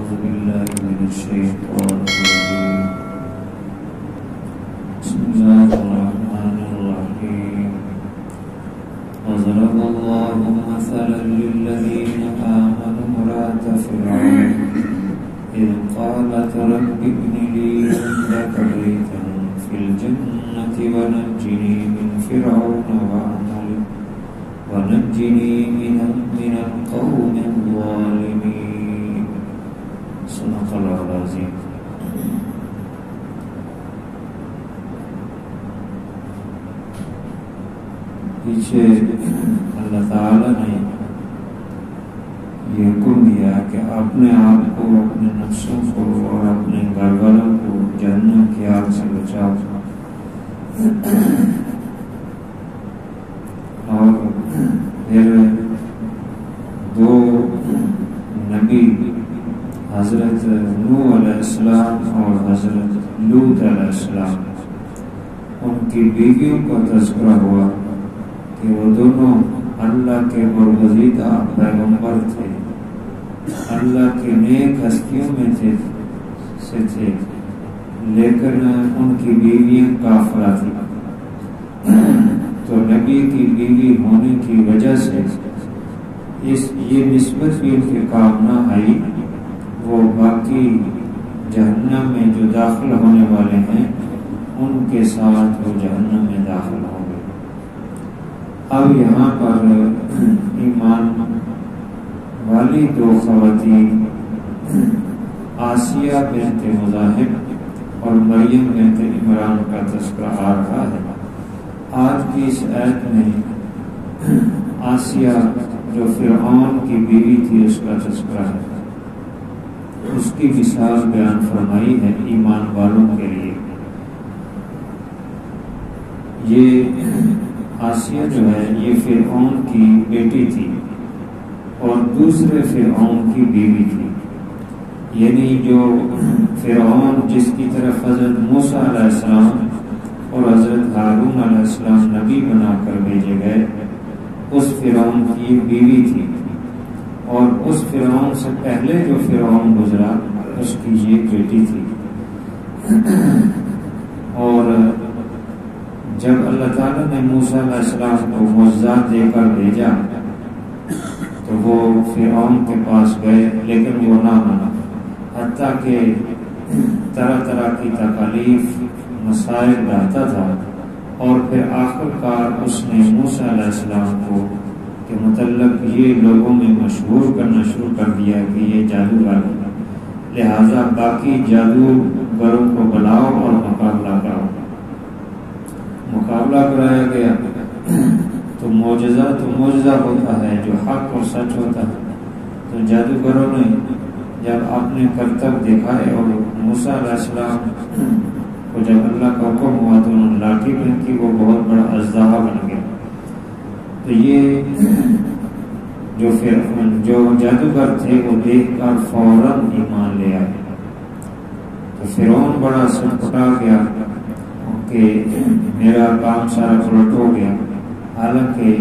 أعوذ بالله من الشيطان الرجيم بسم الله الرحمن الرحيم وضرب الله مثلا للذين آمنوا امرأة فرعون إذ قالت رب ابن لي عندك بيتا في الجنة ونجني من فرعون وعمله ونجني من القوم الظالمين صدق الله العظيم. پیچھے اللہ تعالی نے یہ حکم دیا کہ اپنے آپ کو، اپنے نفسوں کو اور اپنے گھر والوں کو جہنم کی آگ سے بچاؤ، اور پھر دو نبی حضرت نوح علیہ السلام اور حضرت لوط علیہ السلام، ان کی بیویوں کا تذکرہ ہوا کہ وہ دونوں اللہ کے برگزیدہ پیغمبر تھے، اللہ کی نیک ہستیوں میں تھے، لیکن ان کی بیویاں کافرہ تھیں، تو نبی کی بیوی ہونے کی وجہ سے یہ نسبت بھی ان کے کام نہ آئی، وہ باقی جہنم میں جو داخل ہونے والے ہیں ان کے ساتھ وہ جہنم میں داخل ہوں گے۔ اب یہاں پر ایمان والی دو خواتین آسیہ بنت مزاحم اور مریم بنت عمران کا تذکرہ آ رہا ہے۔ آج کی اس آیت میں آسیہ جو فرعون کی بیوی تھی اس کا تذکرہ ہے، اس کی مثال بیان فرمائی ہے ایمان والوں کے لیے۔ یہ آسیہ جو ہے یہ فرعون کی بیٹی تھی اور دوسرے فرعون کی بیوی تھی، یعنی جو فرعون جس کی طرف حضرت موسیٰ علیہ السلام اور حضرت ہارون علیہ السلام نبی بنا کر بھیجے گئے، اس فرعون کی بیوی تھی، اور اس فرعون سے پہلے جو فرعون گزرا اس کی یہ بیٹی تھی۔ اور جب اللہ تعالیٰ نے موسیٰ علیہ السلام کو معجزات دے کر بھیجا تو وہ فرعون کے پاس گئے، لیکن وہ نہ مانا، حتیٰ کہ طرح طرح کی تکالیف مسائل لاتا تھا، اور پھر آخر کار اس نے موسیٰ علیہ السلام کو کے متعلق یہ لوگوں میں مشہور کرنا شروع کر دیا کہ یہ جادوگر، لہذا باقی جادوگروں کو بلاؤ اور مقابلہ کراؤ۔ مقابلہ کرایا گیا تو معجزہ ہوتا ہے جو حق اور سچ ہوتا ہے، تو جادوگروں نے جب اپنے کرتب دکھائے اور موسیٰ علیہ السلام کو جب اللہ کا حکم ہوا تو انہوں نے لاٹھی پھینکی، وہ بہت بڑا اژدہا بن گیا۔ تو یہ جو جادوگر تھے وہ دیکھ کر فوراً ایمان لے آئے، تو فرعون بڑا سٹپٹا گیا کہ میرا کام سارا پلٹ ہو گیا، حالانکہ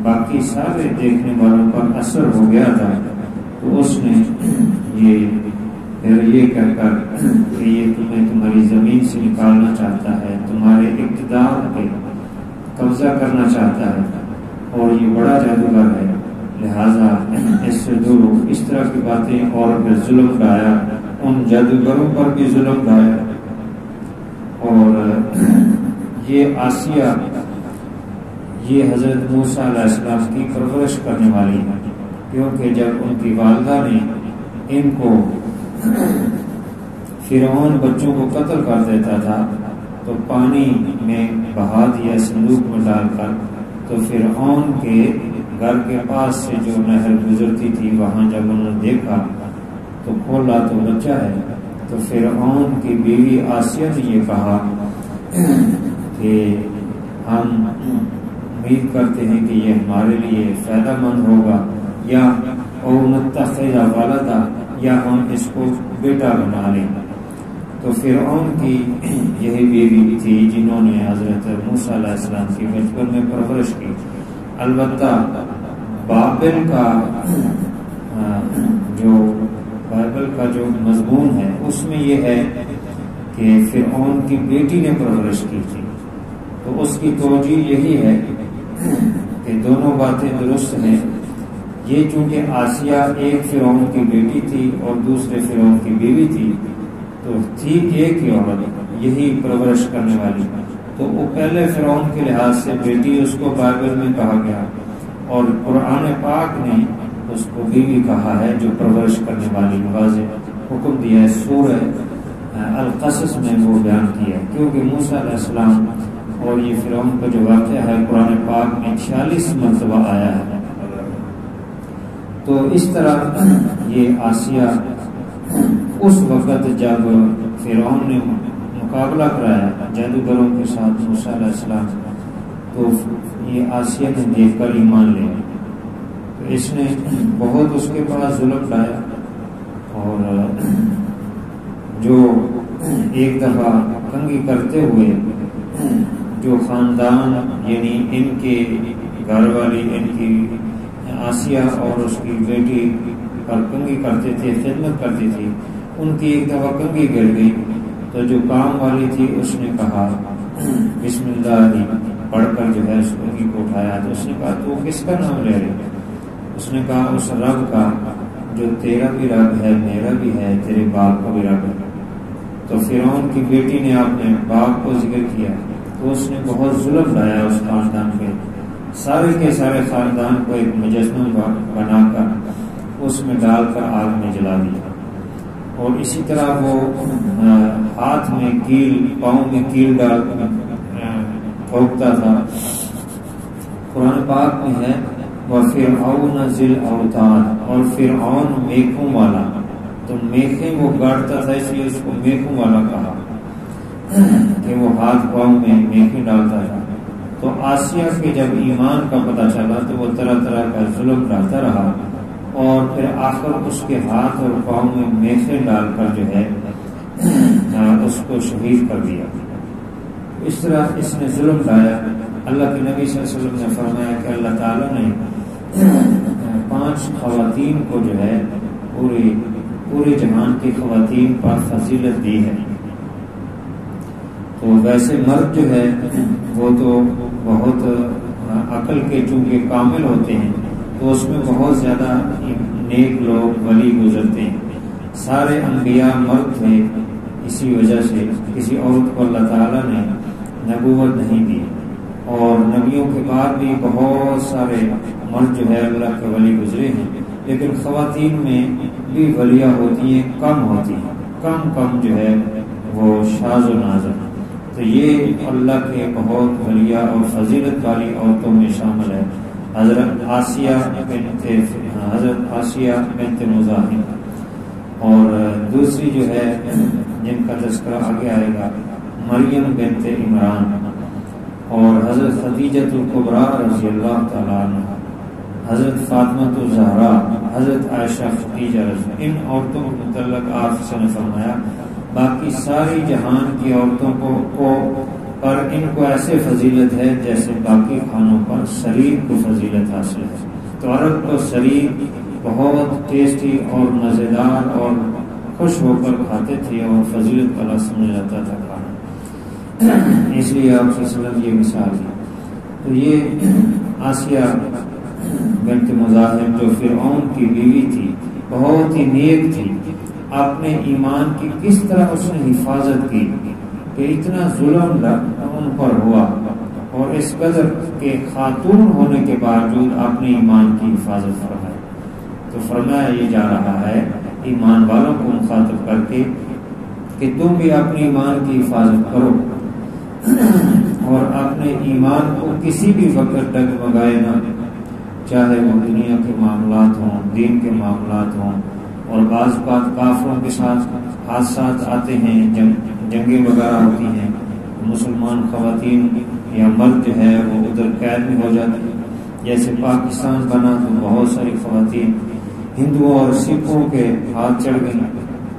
باقی سارے دیکھنے والوں پر اثر ہو گیا تھا۔ تو اس نے یہ کہہ کر کہ یہ تمہیں تمہاری زمین سے نکالنا چاہتا ہے، تمہارے اقتدار پہ قبضہ کرنا چاہتا ہے، اور یہ بڑا جادوگر ہے، لہذا اس سے دور۔ اس طرح کی باتیں، اور پھر ظلم ڈھایا، ان جادوگروں پر بھی ظلم ڈھایا۔ اور یہ آسیہ یہ حضرت موسیٰ علیہ السلام کی پرورش کرنے والی ہے، کیونکہ جب ان کی والدہ نے ان کو فرعون بچوں کو قتل کر دیتا تھا تو پانی میں بہا دیا صندوق میں ڈال کر، تو فرعون کے گھر کے پاس سے جو نہر گزرتی تھی وہاں جب انہوں نے دیکھا تو کھولا تو بچہ ہے، تو فرعون کی بیوی آسیہ نے یہ کہا کہ ہم امید کرتے ہیں کہ یہ ہمارے لیے فائدہ مند ہوگا، یا او نتخذ ولدا، یا ہم اس کو بیٹا بنا لیں۔ تو فرعون کی یہی بیوی تھی جنہوں نے حضرت موسیٰ علیہ السلام کی بچپن میں پرورش کی۔ البتہ بابل کا جو بائبل کا جو مضمون ہے اس میں یہ ہے کہ فرعون کی بیٹی نے پرورش کی تھی، تو اس کی توجہ یہی ہے کہ دونوں باتیں درست ہیں۔ یہ چونکہ آسیہ ایک فرعون کی بیٹی تھی اور دوسرے فرعون کی بیوی تھی، تو تھی ایک ہی عورت یہی پرورش کرنے والی، تو وہ پہلے فرعون کے لحاظ سے بیٹی اس کو بائبل میں کہا گیا، اور قرآن پاک نے اس کو بیوی کہا ہے جو پرورش کرنے والی، واضح حکم دیا ہے، سورہ القصص میں وہ بیان کیا ہے، کیونکہ موسیٰ علیہ السلام اور یہ فرعون کا جو واقعہ ہے قرآن پاک میں 46 مرتبہ آیا ہے۔ تو اس طرح یہ آسیہ اس وقت جب فرعون نے مقابلہ کرایا جادوگروں کے ساتھ موسیٰ علیہ السلام، تو یہ آسیہ نے دیکھ کر ایمان لیا، تو اس نے بہت اس کے پاس ظلم لایا، اور جو ایک دفعہ کنگھی کرتے ہوئے جو خاندان یعنی ان کے گھر والی ان کی آسیہ اور اس کی بیٹی پر کنگھی کرتے تھے، خدمت کرتی تھی، ان کی ایک دفعہ کنگھی گر گئی، تو جو کام والی تھی اس نے کہا بسم اللہ پڑھ کر جو ہے اس کنگھی کو اٹھایا، تو اس نے کہا تو کس کا نام لے رہے؟ اس نے کہا اس رب کا جو تیرا بھی رب ہے، میرا بھی ہے، تیرے باپ کا بھی رب ہے۔ تو فرعون کی بیٹی نے اپنے باپ کو ذکر کیا، تو اس نے بہت ظلم لایا اس خاندان پہ، سارے کے سارے خاندان کو ایک مجسمہ بنا کر اس میں ڈال کر آگ میں جلا دیا، اور اسی طرح وہ ہاتھ میں کیل، پاؤں میں کیل ڈال کر پھونکتا تھا۔ قرآن پاک میں ہے وَفِرْعَوْنَ ذِي الْأَوْتَادِ، اور فرعون میخوں والا، تو میخیں وہ گاڑتا تھا اس لیے اس کو میخوں والا کہا کہ وہ ہاتھ پاؤں میں میخیں ڈالتا تھا۔ تو آسیہ کے جب ایمان کا پتہ چلا تو وہ طرح طرح کا ظلم ڈالتا رہا، اور پھر آخر اس کے ہاتھ اور پاؤں میں میخیں ڈال کر جو ہے اس کو شہید کر دیا۔ اس طرح اس نے ظلم ڈایا۔ اللہ کے نبی صلی اللہ علیہ وسلم نے فرمایا کہ اللہ تعالیٰ نے 5 خواتین کو جو ہے پورے جہان کی خواتین پر فضیلت دی ہے۔ تو ویسے مرد جو ہے وہ تو بہت عقل کے چونکہ کامل ہوتے ہیں، تو اس میں بہت زیادہ نیک لوگ ولی گزرتے ہیں۔ سارے انبیاء مرد تھے، اسی وجہ سے کسی عورت کو اللہ تعالیٰ نے نبوت نہیں دی، اور نبیوں کے بعد بھی بہت سارے مرد جو ہے اللہ کے ولی گزرے ہیں، لیکن خواتین میں بھی ولیاں ہوتی ہیں، کم ہوتی ہیں، کم جو ہے وہ شاذ و نادر۔ تو یہ اللہ کے بہت ولیاں اور فضیلت والی عورتوں میں شامل ہے حضرت آسیہ بنت مزاحم، اور دوسری جو ہے جن کا تذکرہ آگے آئے گا مریم بنت عمران، اور حضرت خدیجہ الکبریٰ رضی اللہ تعالیٰ عنہ، حضرت فاطمہ الزہرا، حضرت عائشہ خدیجہ رضی اللہ، ان عورتوں کے متعلق آپ نے فرمایا باقی ساری جہان کی عورتوں کو پر ان کو ایسے فضیلت ہے جیسے باقی کھانوں پر سرید کو فضیلت حاصل ہے۔ تو عرب کو سرید بہت ٹیسٹی اور مزیدار اور خوش ہو کر کھاتے تھے، اور فضیلت والا سمجھا جاتا تھا کھانا، اس لیے آپ صلی اللہ علیہ وسلم یہ مثال ہے۔ تو یہ آسیہ بنت مزاحم جو فرعون کی بیوی تھی، بہت ہی نیک تھی، اپنے ایمان کی کس طرح اس نے حفاظت کی کہ اتنا ظلم ان پر ہوا، اور اس قدر کے خاتون ہونے کے باوجود اپنے ایمان کی حفاظت فرمائی۔ تو فرمایا یہ جا رہا ہے ایمان والوں کو مخاطب کر کے کہ تم بھی اپنے ایمان کی حفاظت کرو، اور اپنے ایمان کو کسی بھی وقت ڈگمگائے نہ، چاہے وہ دنیا کے معاملات ہوں، دین کے معاملات ہوں، اور بعض بات کافروں کے ساتھ حادثات آتے ہیں، جنگیں وغیرہ ہوتی ہیں، مسلمان خواتین یا مرد جو ہے وہ ادھر قید میں ہو جاتے ہیں۔ جیسے پاکستان بنا تو بہت ساری خواتین ہندوؤں اور سکھوں کے ہاتھ چڑھ گئی،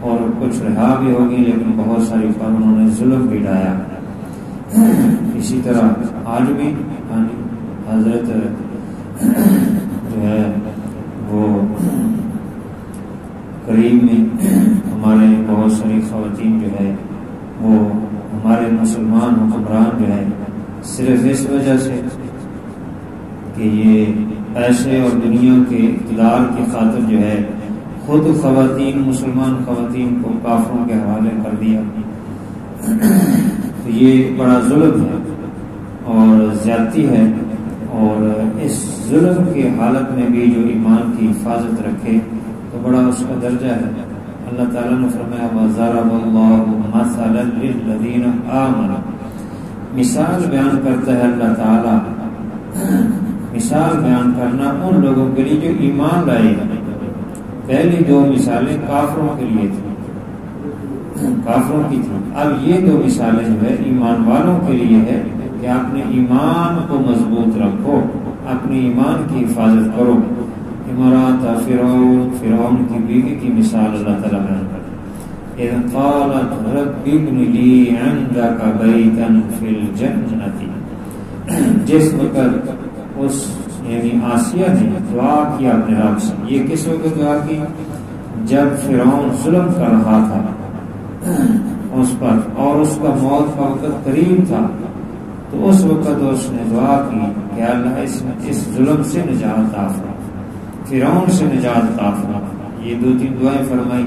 اور کچھ رہا بھی ہو گئی، لیکن بہت ساری پر انہوں نے ظلم بھی ڈایا۔ اسی طرح آج بھی حضرت جو ہے وہ قریب میں ہمارے بہت ساری خواتین جو ہے وہ ہمارے مسلمان حکمران جو ہے صرف اس وجہ سے کہ یہ پیسے اور دنیا کے اقتدار کی خاطر جو ہے خود خواتین مسلمان خواتین کو کافروں کے حوالے کر دیا، تو یہ بڑا ظلم ہے اور زیادتی ہے، اور اس ظلم کی حالت میں بھی جو ایمان کی حفاظت رکھے تو بڑا اس کا درجہ ہے۔ اللہ تعالیٰ نے فرمایا وَضَرَبَ اللَّهُ مَثَلًا لِلَّذِينَ آمَنُوا، مثال بیان کرتا ہے اللہ تعالیٰ، مثال بیان کرنا ان لوگوں کے لیے جو ایمان لائے۔ پہلی دو مثالیں کافروں کے لیے تھیں، کافروں کی تھیں، اب یہ دو مثالیں جو ہے ایمان والوں کے لیے ہے کہ اپنے ایمان کو مضبوط رکھو، اپنے ایمان کی حفاظت کرو۔ امرات فرعون کی بیوی کی مثال اللہ تعالیٰ بیان کرتے ہیں، اذ قالت رب ابن لی عندک بیتا فی الجنة، جس وقت اس یعنی آسیہ نے دعا کیا اپنے رب سے۔ یہ کس وقت دعا کی؟ جب فرعون ظلم کر رہا تھا اس پر اور اس کا موت کا وقت قریب تھا، تو اس وقت اس نے دعا کی کہ اللہ اس ظلم سے نجات عطا فرما، فرعون سے نجات عطا فرما۔ یہ دو تین دعائیں فرمائی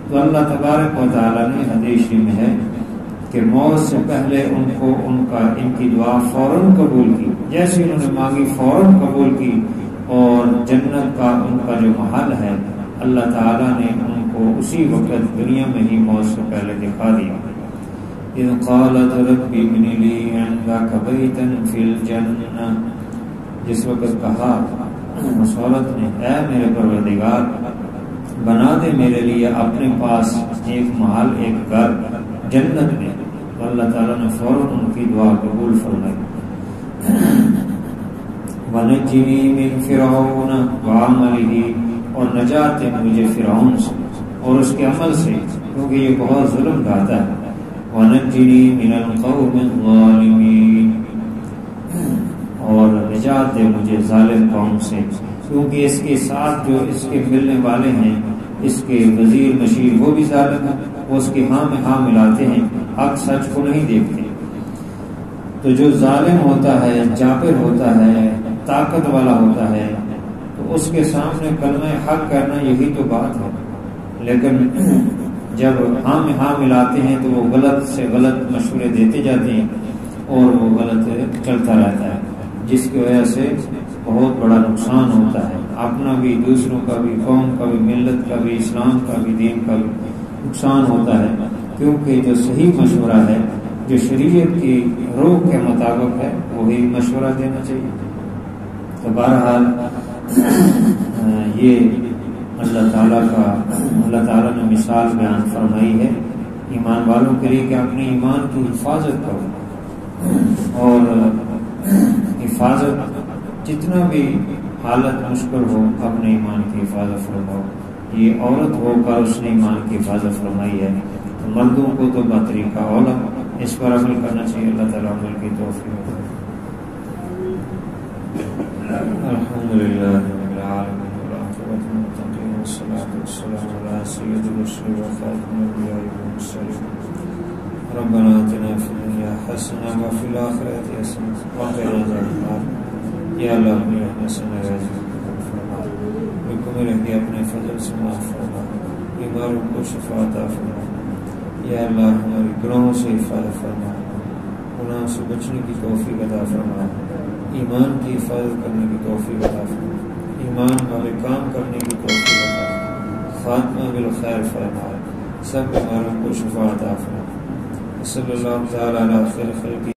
تو اللہ تبارک و تعالیٰ نے حدیث میں ہے کہ موت سے پہلے ان کی دعا فوراً قبول کی، جیسے انہوں نے مانگی فوراً قبول کی، اور جنت کا ان کا جو محل ہے اللہ تعالیٰ نے ان کو اسی وقت دنیا میں ہی موت سے پہلے دکھا دیا۔ اذ قالت رب ابن لی عندک بیتا فی الجنہ، جس وقت کہا اس عورت نے اے میرے پروردگار بنا دے میرے لیے اپنے پاس ایک محل، ایک گھر جنت میں، تو اللہ تعالیٰ نے فوراً ان کی دعا قبول فرمائی۔ وَنَجِّنِي مِن فِرْعَوْنَ وَعَمَلِهِ، اور نجات دے مجھے فرعون سے اور اس کے عمل سے، کیونکہ یہ بہت ظلم ڈھاتا ہے۔ وَنَجِّنِي مِنَ الْقَوْمِ الظَّالِمِينَ، اور نجات دے مجھے ظالم قوم سے، کیونکہ اس کے ساتھ جو اس کے ملنے والے ہیں، اس کے وزیر مشیر وہ بھی ظالم ہیں، وہ اس کے ہاں میں ہاں ملاتے ہیں، حق سچ کو نہیں دیکھتے۔ تو جو ظالم ہوتا ہے، جابر ہوتا ہے، طاقت والا ہوتا ہے، تو اس کے سامنے کلمہ حق کرنا یہی تو بات ہے، لیکن جب ہاں میں ہاں ملاتے ہیں تو وہ غلط سے غلط مشورے دیتے جاتے ہیں اور وہ غلط چلتا رہتا ہے، جس کی وجہ سے بہت بڑا نقصان ہوتا ہے، اپنا بھی، دوسروں کا بھی، قوم کا بھی، ملت کا بھی، اسلام کا بھی، دین کا بھی نقصان ہوتا ہے، کیونکہ جو صحیح مشورہ ہے، جو شریعت کی روح کے مطابق ہے، وہی مشورہ دینا چاہیے۔ تو بہرحال یہ اللہ تعالیٰ نے مثال بیان فرمائی ہے ایمان والوں کے لیے کہ اپنے ایمان کی حفاظت کرو، اور حفاظت جتنا بھی حالت مشکل ہو اپنے ایمان کی حفاظت فرماؤ۔ یہ عورت ہو کر اس نے ایمان کی حفاظت فرمائی ہے، تو مردوں کو تو بطریقہ اولا اس پر عمل کرنا چاہیے۔ اللہ تعالیٰ عمل کی توفیق۔ الحمدللہ رب العالمین والعاقبۃ للمتقین والصلاۃ والسلام علی سید الرسل وخاتم الانبیاء والمرسلین۔ ربنا آتنا فی الدنیا حسنہ وفی الآخرۃ حسنہ وقنا عذاب النار۔ یا اللہ اپنی رحمت سے نواز فرما، حکم رہی اپنے فضل سے معاف فرما، بیماروں کو شفا عطا فرما۔ یا اللہ ہمارے گناہوں سے حفاظت فرما، گناہوں سے بچنے کی توفیق عطا فرما، ایمان کی حفاظت کرنے کی توفیق عطا فرما، ایمان والے کام کرنے کی توفیق عطا فرما، خاتمہ بالخیر فرما، سب بیماروں کو شفا عطا فرما۔ صلی اللہ تعالیٰ علی خیر خلقہ